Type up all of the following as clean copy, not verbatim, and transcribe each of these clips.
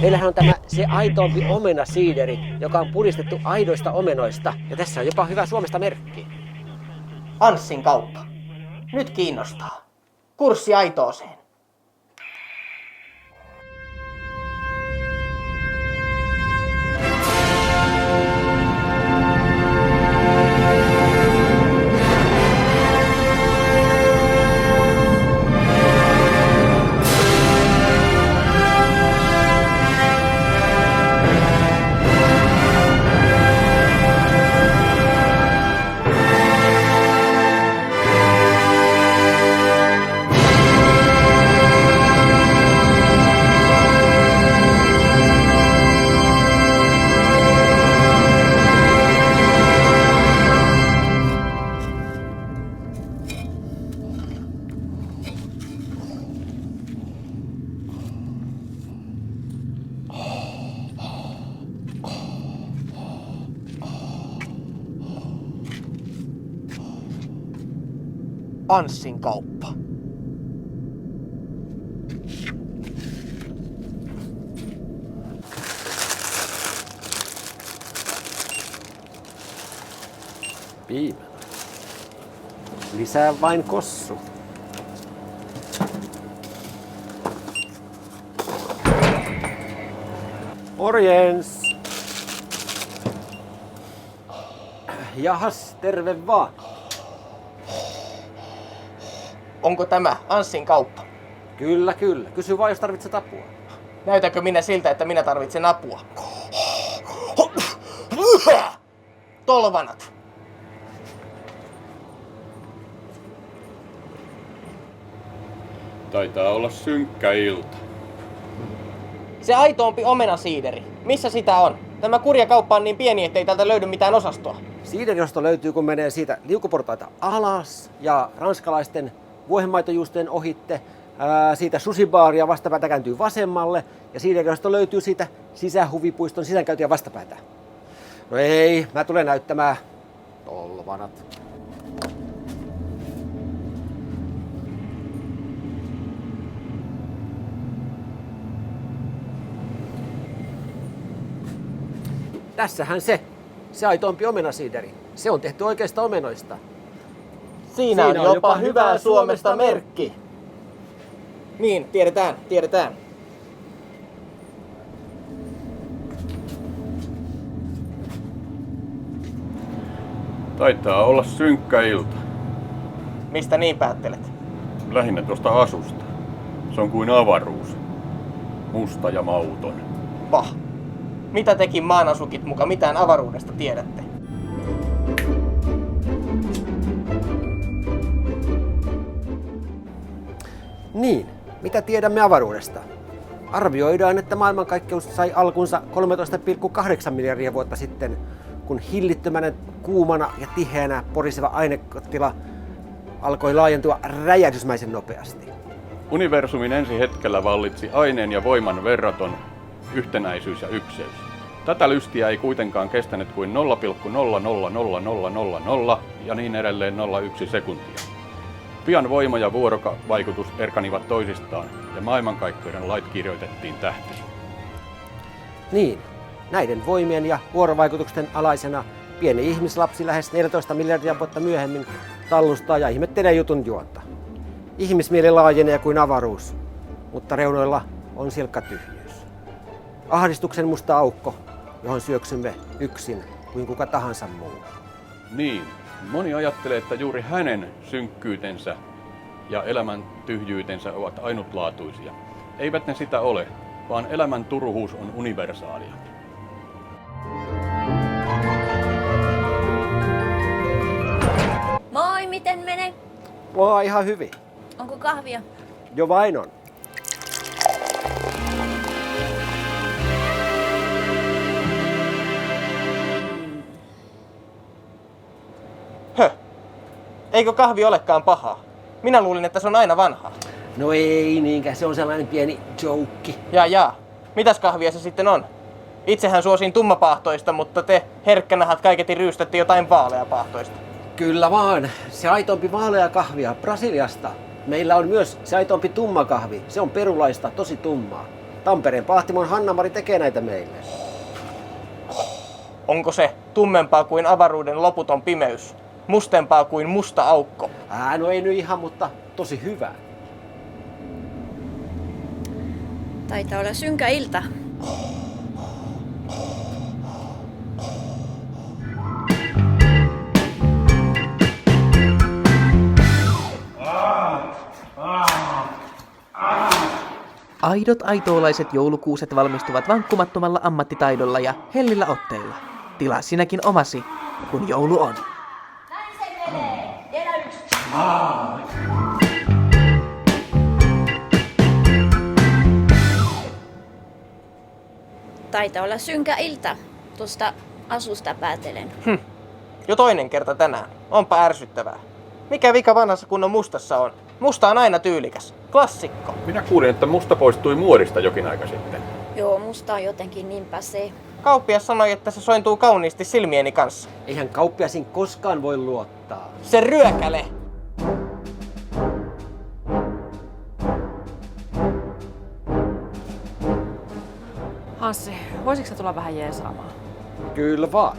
Meillähän on tämä se aitompi omenasiideri, joka on puristettu aidoista omenoista. Ja tässä on jopa hyvä Suomesta merkki. Anssin kauppa. Nyt kiinnostaa. Kurssi aitooseen. Anssin kauppa. Piimä. Lisää vain kossu. Morjens. Jahas, terve vaan. Onko tämä Anssin kauppa? Kyllä, kyllä. Kysy vaan, jos tarvitset apua. Näytänkö minä siltä, että minä tarvitsen apua? Tolvanat. Taitaa olla synkkä ilta. Se aitoompi omenasiideri. Missä sitä on? Tämä kurja kauppa on niin pieni, ettei täältä löydy mitään osastoa. Siiderijosto löytyy, kun menee siitä liukuportaita alas ja ranskalaisten vuohenmaitojuustojen ohitte. Siitä susibaaria vastapäätä kääntyy vasemmalle ja siiderijosto löytyy siitä sisähuvipuiston sisäänkäyntiä vastapäätä. No ei, mä tulen näyttämään. Tolvanat. Tässähän se aitompi omenasiideri. Se on tehty oikeista omenoista. Siinä on jopa hyvää Suomesta merkki. Niin, tiedetään. Taitaa olla synkkä ilta. Mistä niin päättelet? Lähinnä tuosta asusta. Se on kuin avaruus. Musta ja mauton. Pah. Mitä tekin maanasukit muka mitään avaruudesta tiedätte? Niin, mitä tiedämme avaruudesta? Arvioidaan, että maailmankaikkeus sai alkunsa 13,8 miljardia vuotta sitten, kun hillittömänä, kuumana ja tiheänä poriseva ainekottila alkoi laajentua räjähdysmäisen nopeasti. Universumin ensi hetkellä vallitsi aineen ja voiman verraton yhtenäisyys ja ykseys. Tätä lystiä ei kuitenkaan kestänyt kuin 0,000000 ja niin edelleen 0,1 sekuntia. Pian voima ja vuorovaikutus erkanivat toisistaan ja maailmankaikkeuden lait kirjoitettiin tähtiin. Niin, näiden voimien ja vuorovaikutusten alaisena pieni ihmislapsi lähes 14 miljardia vuotta myöhemmin tallustaa ja ihmettelee jutun juonta. Ihmismieli laajenee kuin avaruus, mutta reunoilla on silkka tyhjyys. Ahdistuksen musta aukko, johon syöksymme yksin kuin kuka tahansa muu. Niin, moni ajattelee, että juuri hänen synkkyytensä ja elämän tyhjyytensä ovat ainutlaatuisia. Eivät ne sitä ole, vaan elämän turhuus on universaalia. Moi, miten menee? Mua ihan hyvin. Onko kahvia? Jo vain on. Eikö kahvi olekaan pahaa? Minä luulin, että se on aina vanhaa. No ei niinkään, se on sellainen pieni joke. Jaa. Mitäs kahvia se sitten on? Itsehän suosin tummapaahtoista, mutta te herkkänahat kaiketi ryystätte jotain vaaleapaahtoista. Kyllä vaan, se aitompi vaalea kahvia Brasiliasta. meillä on myös se aitompi tumma kahvi. Se on perulaista, tosi tummaa. Tampereen Pahtimon Hanna-Mari tekee näitä meille. Onko se tummempaa kuin avaruuden loputon pimeys? Mustempaa kuin musta aukko? No ei nyt ihan, mutta tosi hyvä. Taitaa olla synkä ilta. Aidot aitoolaiset joulukuuset valmistuvat vankkumattomalla ammattitaidolla ja hellillä otteilla. Tilaa sinäkin omasi, kun joulu on. Taitaa olla synkä ilta. Tuosta asusta päätelen. Jo toinen kerta tänään. Onpa ärsyttävää. Mikä vika vanhassa kunnon mustassa on? Musta on aina tyylikäs. Klassikko. Minä kuulin, että musta poistui muodista jokin aika sitten. Joo, musta on jotenkin niin päsee. Kauppias sanoi, että se sointuu kauniisti silmieni kanssa. Eihän kauppiasin koskaan voi luottaa. Se ryökäle! Hanssi, voisitko sä tulla vähän jeesaamaan? Kyllä vaan.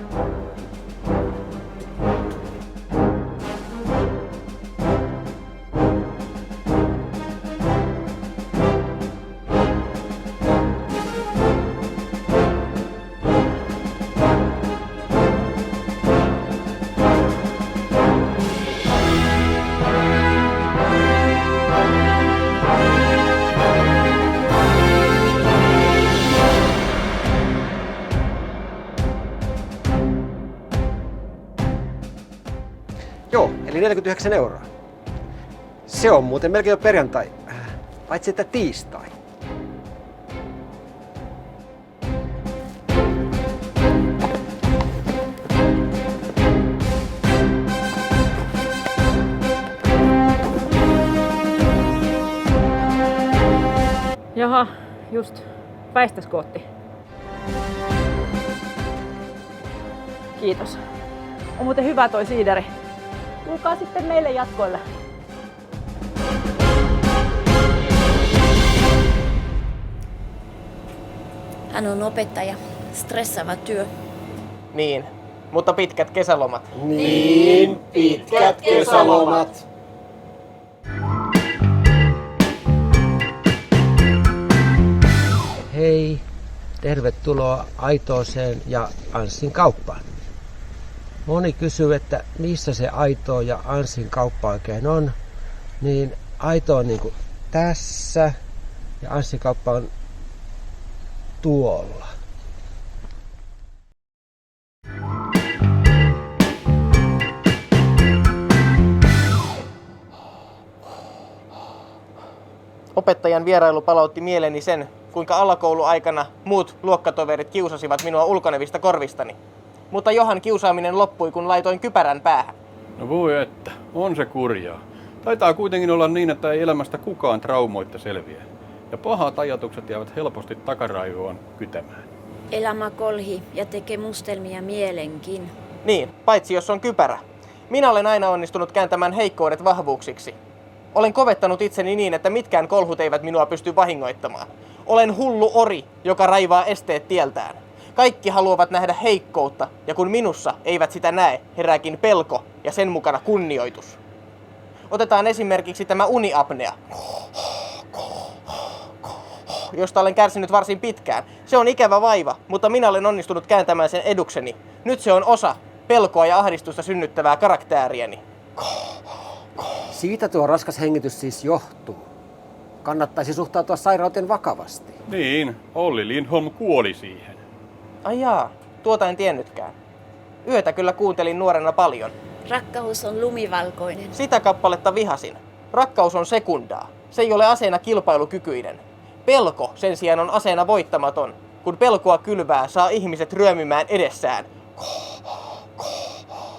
Joo, eli 49 euroa. Se on muuten melkein jo perjantai, paitsi että tiistai. Jaha, just. Väistäskootti. Kiitos. On muuten hyvä toi siideri. Tulkaa sitten meille jatkoille. Hän on opettaja. Stressaava työ. Niin, mutta pitkät kesälomat. Niin pitkät kesälomat. Hei, tervetuloa Aitooseen ja Anssin kauppaan. Moni kysyy, että missä se Aito ja Anssin kauppa oikein on. Niin Aito on niin kuin tässä ja Anssin kauppa on tuolla. Opettajan vierailu palautti mieleeni sen, kuinka alakouluaikana muut luokkatoverit kiusasivat minua ulkonevista korvistani. Mutta johan kiusaaminen loppui, kun laitoin kypärän päähän. No voi että, on se kurjaa. Taitaa kuitenkin olla niin, että ei elämästä kukaan traumoitta selviä. Ja pahat ajatukset jäävät helposti takaraivoon kytämään. Elämä kolhi ja tekee mustelmia mielenkin. Niin, paitsi jos on kypärä. Minä olen aina onnistunut kääntämään heikkoudet vahvuuksiksi. Olen kovettanut itseni niin, että mitkään kolhut eivät minua pysty vahingoittamaan. Olen hullu ori, joka raivaa esteet tieltään. Kaikki haluavat nähdä heikkoutta, ja kun minussa eivät sitä näe, herääkin pelko ja sen mukana kunnioitus. Otetaan esimerkiksi tämä uniapnea, josta olen kärsinyt varsin pitkään. Se on ikävä vaiva, mutta minä olen onnistunut kääntämään sen edukseni. Nyt se on osa pelkoa ja ahdistusta synnyttävää karaktääriäni. Siitä tuo raskas hengitys siis johtuu. Kannattaisi suhtautua sairauteen vakavasti. Niin, Olli Lindholm kuoli siihen. Ai jaa, tuota en tiennytkään. Yötä kyllä kuuntelin nuorena paljon. Rakkaus on lumivalkoinen. Sitä kappaletta vihasin. Rakkaus on sekundaa. Se ei ole aseena kilpailukykyinen. Pelko sen sijaan on aseena voittamaton. Kun pelkoa kylvää, saa ihmiset ryömymään edessään.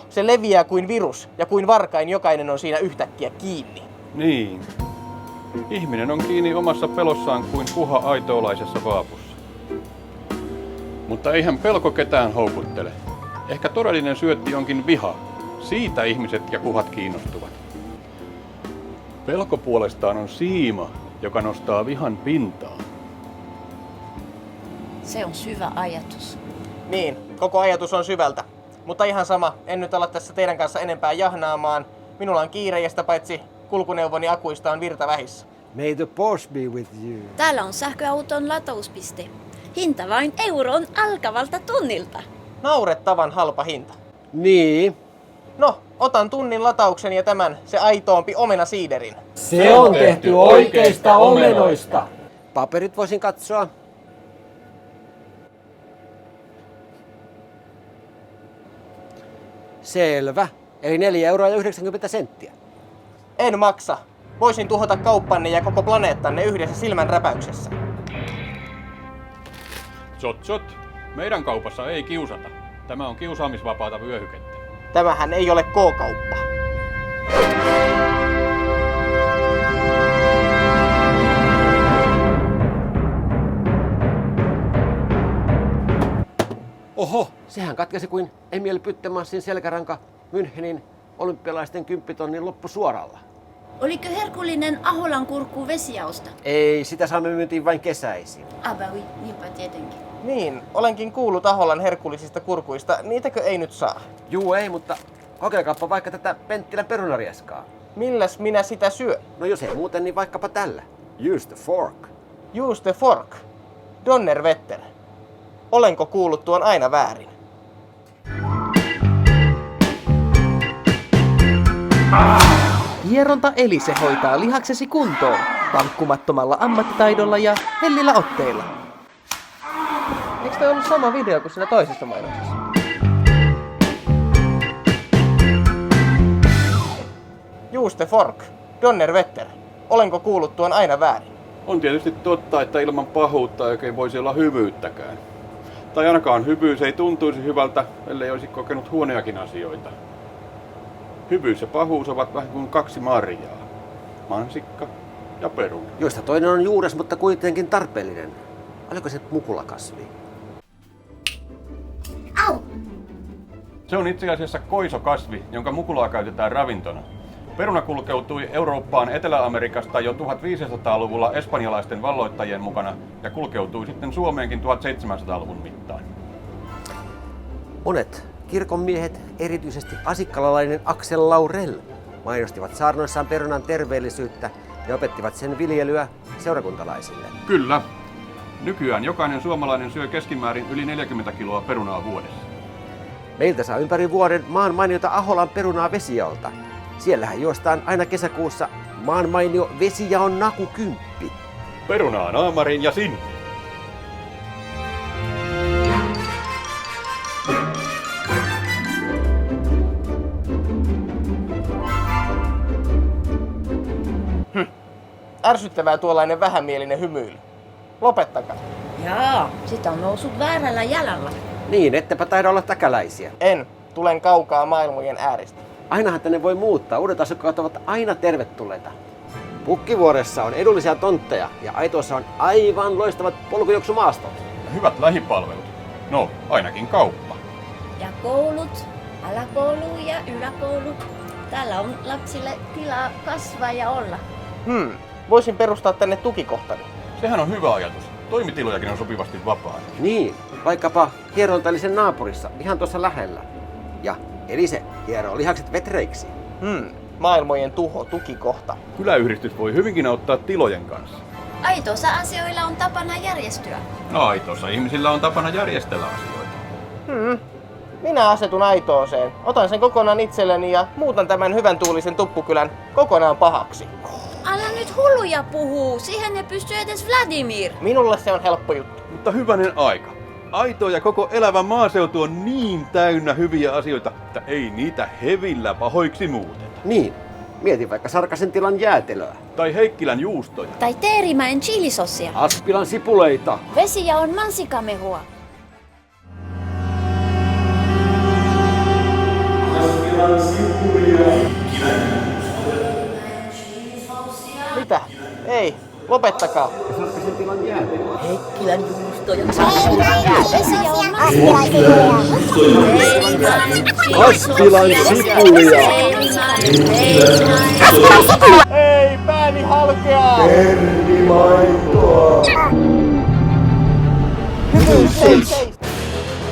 Se leviää kuin virus, ja kuin varkain jokainen on siinä yhtäkkiä kiinni. Niin. Ihminen on kiinni omassa pelossaan kuin kuha aitoolaisessa vaapussa. Mutta eihän pelko ketään houkuttele. Ehkä todellinen syötti onkin viha. Siitä ihmiset ja kuhat kiinnostuvat. Pelko puolestaan on siima, joka nostaa vihan pintaa. Se on syvä ajatus. Niin, koko ajatus on syvältä. Mutta ihan sama, en nyt ala tässä teidän kanssa enempää jahnaamaan. Minulla on kiire ja sitä paitsi kulkuneuvoni akuista on virta vähissä. May the force be with you. Täällä on sähköauton latauspiste. Hinta vain euron alkavalta tunnilta. Naurettavan halpa hinta. Niin. No, otan tunnin latauksen ja tämän, se aitoompi omenasiiderin. Se on tehty oikeista omenoista. Paperit voisin katsoa. Selvä. Eli 4,90 €. En maksa. Voisin tuhota kauppanne ja koko planeettanne yhdessä silmänräpäyksessä. Zot. Meidän kaupassa ei kiusata. Tämä on kiusaamisvapaata vyöhykettä. Tämähän ei ole K-kauppa. Oho, sehän katkesi kuin Emil Pyttemassin selkäranka Münchenin olympialaisten 10 loppusuoralla. Oliko herkullinen Aholan kurkku vesiausta? Ei, sitä saamme myyntiin vain kesäisin. Abawi, niinpä tietenkin. Niin, olenkin kuullut Aholan herkullisista kurkuista. Niitäkö ei nyt saa? Juu, ei, mutta kokeilkaappa vaikka tätä Penttilän perunarieskaa. Milläs minä sitä syön? No jos ei muuten, niin vaikkapa tällä. Use the fork. Use the fork. Donnerwetter. Olenko kuullut tuon aina väärin? Hieronta Elise hoitaa lihaksesi kuntoon vankkumattomalla ammattitaidolla ja hellillä otteilla. Eikö toi ollut sama video kuin siinä toisessa mainoksessa? Use the fork. Donnerwetter. Olenko kuullut tuon aina väärin? On tietysti totta, että ilman pahuutta ei oikein voisi olla hyvyyttäkään. Tai ainakaan hyvyys ei tuntuisi hyvältä, ellei olisi kokenut huoneakin asioita. Hyvyys ja pahuus ovat vähän kuin kaksi marjaa. Mansikka ja peruna. Joista toinen on juures, mutta kuitenkin tarpeellinen. Oliko se mukulakasvi? Au! Se on itse asiassa koisokasvi, jonka mukulaa käytetään ravintona. Peruna kulkeutui Eurooppaan Etelä-Amerikasta jo 1500-luvulla espanjalaisten valloittajien mukana ja kulkeutui sitten Suomeenkin 1700-luvun mittaan. Monet kirkonmiehet, erityisesti asikkalalainen Axel Laurel, mainostivat saarnoissaan perunan terveellisyyttä ja opettivat sen viljelyä seurakuntalaisille. Kyllä. Nykyään jokainen suomalainen syö keskimäärin yli 40 kiloa perunaa vuodessa. Meiltä saa ympäri vuoden maan mainiota Aholan perunaa vesijaolta. Siellähän juostaan aina kesäkuussa maan mainio vesijaon nakukymppi. Perunaa naamariin ja sinne. Ärsyttävää tuollainen vähämielinen hymyily. Lopettakaa. Jaa, sitä on noussut väärällä jalalla. Niin, ettepä taida olla täkäläisiä. En. Tulen kaukaa maailmojen ääristä. Ainahan tänne voi muuttaa. Uudet asukkaat ovat aina tervetulleita. Pukkivuoressa on edullisia tontteja ja Aitoossa on aivan loistavat polkujuoksumaastot. Ja hyvät lähipalvelut. No, ainakin kauppa. Ja koulut, alakoulu ja yläkoulu. Täällä on lapsille tilaa kasvaa ja olla. Voisin perustaa tänne tukikohtani. Sehän on hyvä ajatus. Toimitilojakin on sopivasti vapaana. Niin, vaikkapa hierontaillisen naapurissa, ihan tuossa lähellä. Ja Elise hieroo lihakset vetreiksi. Maailmojen tuho tukikohta. Kyläyhdistys voi hyvinkin auttaa tilojen kanssa. Aitoissa asioilla on tapana järjestyä. No Aitoossa ihmisillä on tapana järjestellä asioita. Minä asetun Aitooseen. Otan sen kokonaan itselleni ja muutan tämän hyvän tuulisen tuppukylän kokonaan pahaksi. Älä nyt hulluja puhuu, siihen ei pysty edes Vladimir. Minulle se on helppo juttu. Mutta hyvänen aika. Aito ja koko elävä maaseutu on niin täynnä hyviä asioita, että ei niitä hevillä pahoiksi muuteta. Niin, mieti vaikka Sarkasen tilan jäätelöä. Tai Heikkilän juustoja. Tai Teerimäen chilisossia. Aspilan sipuleita. Vesi ja on mansikamehua. Mitä? Ei, lopettakaa. Sarkasen tilan jäätelöä. Heikkilän juustoja. Vesi ja on Aspilan sipulia. Ei halkeaa! Ternimaitoa! Seis!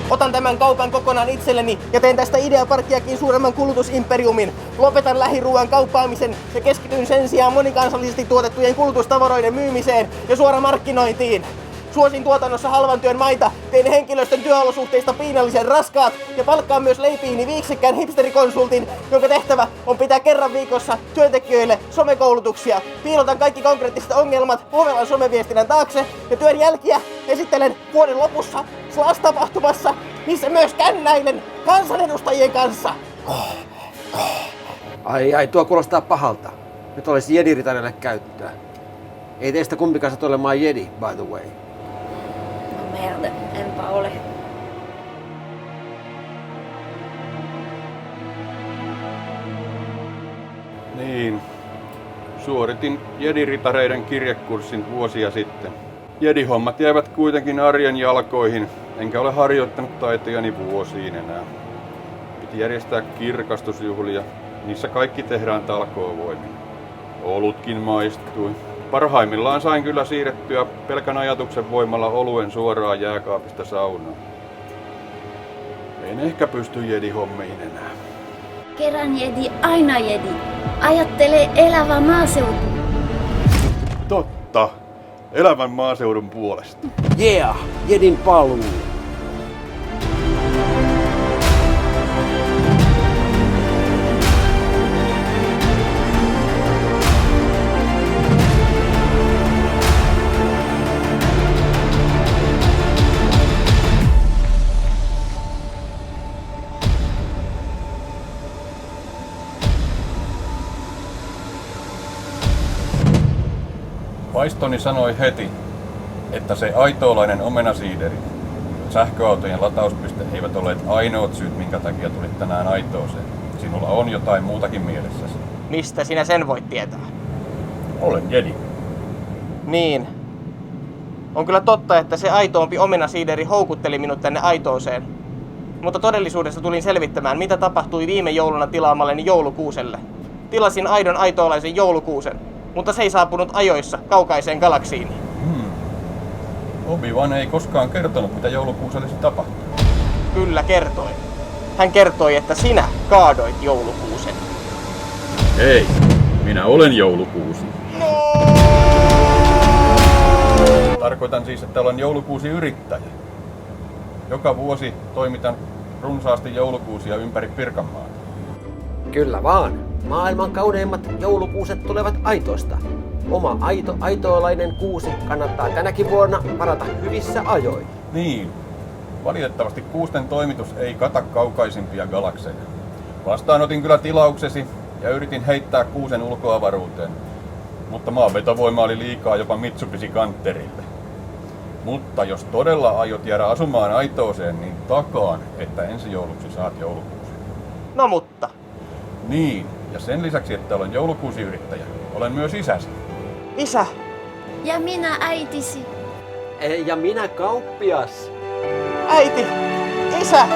Otan tämän kaupan kokonaan itselleni ja teen tästä Ideaparkkiakin suuremman kulutusimperiumin. Lopetan lähiruuan kauppaamisen ja keskityn sen sijaan monikansallisesti tuotettujen kulutustavaroiden myymiseen ja suoramarkkinointiin. Suosin tuotannossa halvan työn maita, tein henkilöstön työolosuhteista piinallisen raskaat ja palkkaan myös leipiini viiksekkään hipsterikonsultin, jonka tehtävä on pitää kerran viikossa työntekijöille somekoulutuksia. Piilotan kaikki konkreettiset ongelmat ovelan someviestinnän taakse ja työn jälkiä esittelen vuoden lopussa Slash-tapahtumassa, missä myös kännäilen kansanedustajien kanssa. Ai, tuo kuulostaa pahalta. Nyt olisi Jedi-ritarille käyttöä. Ei teistä kumpikaan satu olemaan Jedi, by the way. No merde, enpä ole. Niin, suoritin Jedi-ritareiden kirjekurssin vuosia sitten. Jedi-hommat jäivät kuitenkin arjen jalkoihin, enkä ole harjoittanut taitojani vuosiin enää. Piti järjestää kirkastusjuhlia, niissä kaikki tehdään talkoovoimin. Olutkin maistui. Parhaimmillaan sain kyllä siirrettyä pelkän ajatuksen voimalla oluen suoraan jääkaapista saunaan. En ehkä pysty Jedi-hommiin enää. Kerran jedi, aina jedi. Ajattele elävä maaseutu. Totta. Elävän maaseudun puolesta. Yeah! Jedin paluu! Vaistoni sanoi heti, että se aitoolainen omenasiideri, sähköautojen latauspiste eivät olleet ainoat syyt, minkä takia tulit tänään Aitooseen. Sinulla on jotain muutakin mielessäsi. Mistä sinä sen voit tietää? Olen Jedi. Niin. On kyllä totta, että se aitoompi omenasiideri houkutteli minut tänne Aitooseen. Mutta todellisuudessa tulin selvittämään, mitä tapahtui viime jouluna tilaamalleni joulukuuselle. Tilasin aidon aitoolaisen joulukuusen, mutta se ei saapunut ajoissa kaukaiseen galaksiini. Obi-Wan ei koskaan kertonut, mitä joulukuusellesi tapahtui. Kyllä kertoi. Hän kertoi, että sinä kaadoit joulukuusen. Ei, minä olen joulukuusi. Tarkoitan siis, että olen joulukuusi-yrittäjä. Joka vuosi toimitan runsaasti joulukuusia ympäri Pirkanmaata. Kyllä vaan. Maailman kauneimmat joulukuuset tulevat Aitoista. Oma aitoolainen kuusi kannattaa tänäkin vuonna varata hyvissä ajoin. Niin. Valitettavasti kuusten toimitus ei kata kaukaisimpia galakseja. Vastaanotin kyllä tilauksesi ja yritin heittää kuusen ulkoavaruuteen. Mutta maan vetovoima oli liikaa jopa Mitsubishi Canterille. Mutta jos todella aiot jäädä asumaan Aitooseen, niin takaan, että ensi jouluksi saat joulukuusen. No mutta. Niin, ja sen lisäksi, että olen joulukuusi-yrittäjä, olen myös isäsi. Isä. Ja minä äitisi. Ja minä kauppias. Äiti. Isä.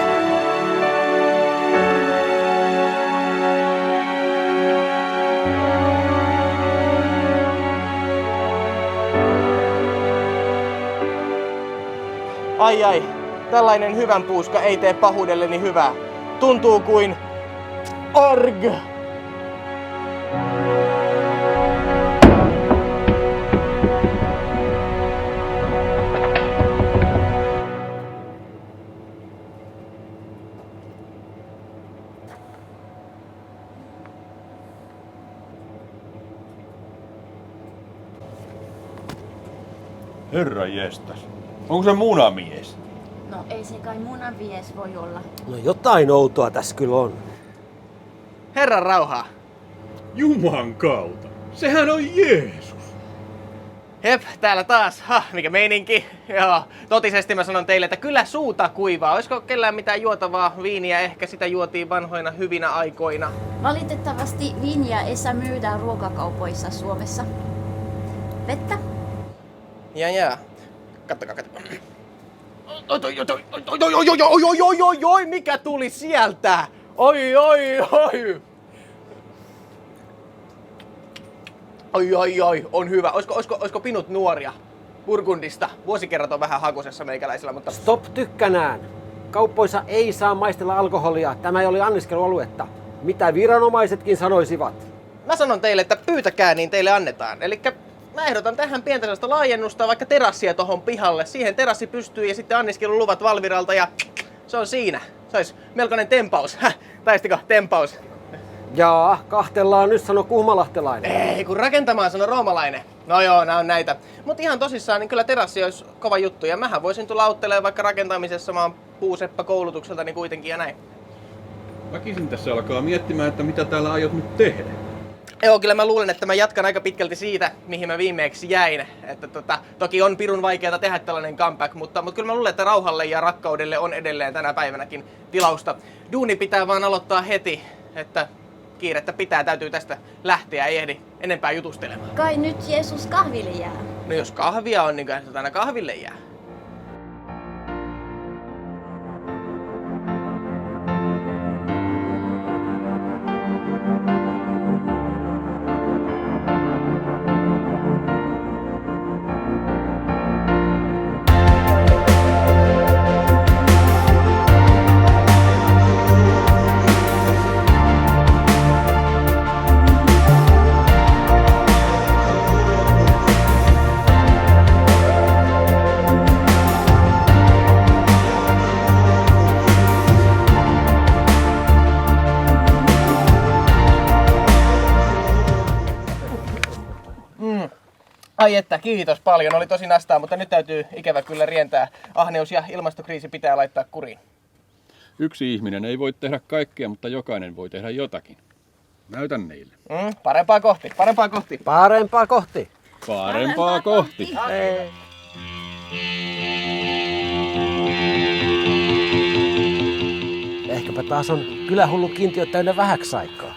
Ai, tällainen hyvän puuska ei tee pahuudelleni hyvää. Tuntuu kuin arg. Herra jestas. Onko se munamies? No ei se kai munavies voi olla. No jotain outoa tässä kyllä on. Herran rauhaa. Juman kautta. Sehän on Jeesus. Jep, täällä taas. Mikä meininki. Joo, totisesti mä sanon teille, että kyllä suuta kuivaa. Olisiko kellään mitään juotavaa viiniä? Ehkä sitä juotiin vanhoina hyvinä aikoina. Valitettavasti viiniä ei saa myydä ruokakaupoissa Suomessa. Vettä? Ja. Kattokaa. Oi, mikä tuli sieltä? Oi. Ai, on hyvä. Oisko pinut nuoria? Burgundista. Vuosikerrat on vähän hakusessa meikäläisellä, mutta... Stop tykkänään! Kauppoissa ei saa maistella alkoholia. Tämä ei ole anniskelualuetta. Mitä viranomaisetkin sanoisivat. Mä sanon teille, että pyytäkää, niin teille annetaan. Elikkä mä ehdotan tähän pientä sellaista laajennusta, vaikka terassia tohon pihalle. Siihen terassi pystyy ja sitten anniskeluluvat Valviralta ja se on siinä. Se olisi melkoinen tempaus. Taistiko? Tempaus. Jaa, kahtellaan nyt, sano kuhmalahtelainen. Ei, kun rakentamaan sano roomalainen. No joo, nää on näitä. Mut ihan tosissaan, niin kyllä terassi olisi kova juttu. Ja mähän voisin tulla auttelemaan vaikka rakentamisessa. Mä oon puuseppä koulutukselta niin kuitenkin ja näin. Väkisin tässä alkaa miettimään, että mitä täällä aiot nyt tehdä. Joo, kyllä mä luulen, että mä jatkan aika pitkälti siitä, mihin mä viimeeksi jäin. Että toki on pirun vaikeaa tehdä tällainen comeback, mutta kyllä mä luulen, että rauhalle ja rakkaudelle on edelleen tänä päivänäkin tilausta. Duuni pitää vaan aloittaa heti, että kiirettä täytyy tästä lähteä, ei ehdi enempää jutustelemaan. Kai nyt Jeesus kahville jää. No jos kahvia on, niin kai se aina kahville jää. Ai että, kiitos paljon. Oli tosi nastaa, mutta nyt täytyy ikävä kyllä rientää. Ahneus ja ilmastokriisi pitää laittaa kuriin. Yksi ihminen ei voi tehdä kaikkea, mutta jokainen voi tehdä jotakin. Näytän niille. Parempaa kohti, parempaa kohti. Parempaa kohti. Parempaa kohti. Ehkäpä taas on kylähullu kiintiö täynnä vähäksi aikaa.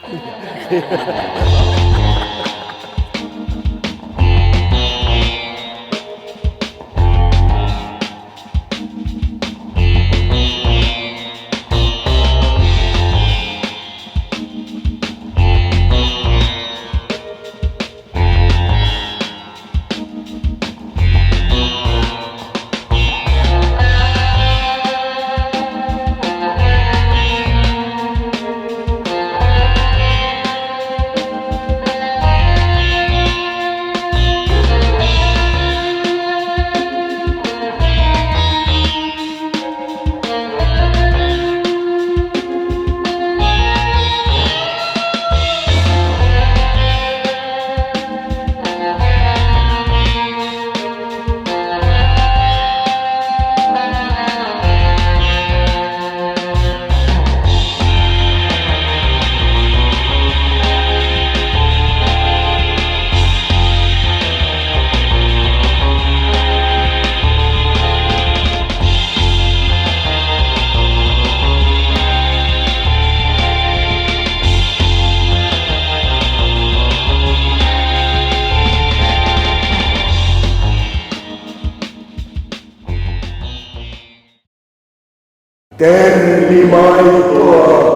Ternimaitoa!